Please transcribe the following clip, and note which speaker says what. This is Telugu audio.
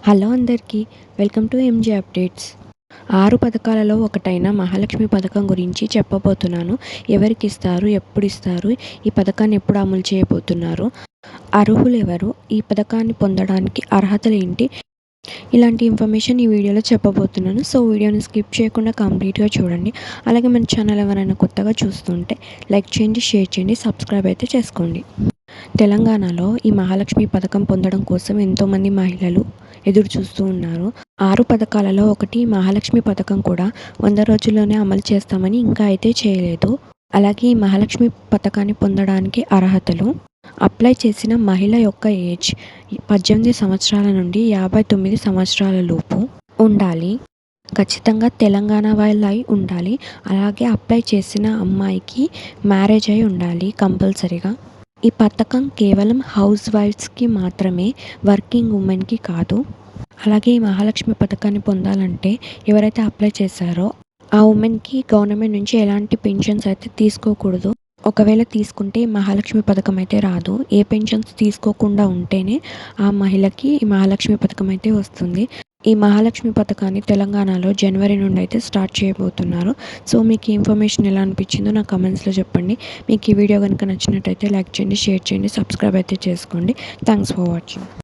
Speaker 1: హలో అందరికీ, వెల్కమ్ టు ఎంజే అప్డేట్స్. 6 పథకాలలో ఒకటైన మహాలక్ష్మి పథకం గురించి చెప్పబోతున్నాను. ఎవరికి ఇస్తారు, ఎప్పుడు ఇస్తారు, ఈ పథకాన్ని ఎప్పుడు అమలు చేయబోతున్నారు, అర్హులు ఎవరు, ఈ పథకాన్ని పొందడానికి అర్హతలు ఏంటి, ఇలాంటి ఇన్ఫర్మేషన్ ఈ వీడియోలో చెప్పబోతున్నాను. సో వీడియోని స్కిప్ చేయకుండా కంప్లీట్గా చూడండి. అలాగే మన ఛానల్ ఎవరైనా కొత్తగా చూస్తుంటే లైక్ చేయండి, షేర్ చేయండి, సబ్స్క్రైబ్ అయితే చేసుకోండి. తెలంగాణలో ఈ మహాలక్ష్మి పథకం పొందడం కోసం ఎంతోమంది మహిళలు ఎదురు చూస్తూ ఉన్నారు. 6 పథకాలలో ఒకటి మహాలక్ష్మి పథకం కూడా 100 రోజుల్లోనే అమలు చేస్తామని ఇంకా అయితే చేయలేదు. అలాగే ఈ మహాలక్ష్మి పథకాన్ని పొందడానికి అర్హతలు: అప్లై చేసిన మహిళ యొక్క ఏజ్ 18 సంవత్సరాల నుండి 59 సంవత్సరాల లోపు ఉండాలి. ఖచ్చితంగా తెలంగాణ వాళ్ళై ఉండాలి. అలాగే అప్లై చేసిన అమ్మాయికి మ్యారేజ్ అయి ఉండాలి కంపల్సరీగా. ఈ పథకం కేవలం హౌస్ వైఫ్స్కి మాత్రమే, వర్కింగ్ ఉమెన్కి కాదు. అలాగే ఈ మహాలక్ష్మి పథకాన్ని పొందాలంటే ఎవరైతే అప్లై చేశారో ఆ ఉమెన్కి గవర్నమెంట్ నుంచి ఎలాంటి పెన్షన్స్ అయితే తీసుకోకూడదు. ఒకవేళ తీసుకుంటే మహాలక్ష్మి పథకం అయితే రాదు. ఏ పెన్షన్స్ తీసుకోకుండా ఉంటేనే ఆ మహిళకి ఈ మహాలక్ష్మి పథకం అయితే వస్తుంది. ఈ మహాలక్ష్మి పథకాన్ని తెలంగాణలో జనవరి నుండి అయితే స్టార్ట్ చేయబోతున్నారు. సో మీకు ఈ ఇన్ఫర్మేషన్ ఎలా అనిపించిందో నా కమెంట్స్లో చెప్పండి. మీకు ఈ వీడియో కనుక నచ్చినట్టయితే లైక్ చేయండి, షేర్ చేయండి, సబ్స్క్రైబ్ అయితే చేసుకోండి. Thanks for watching.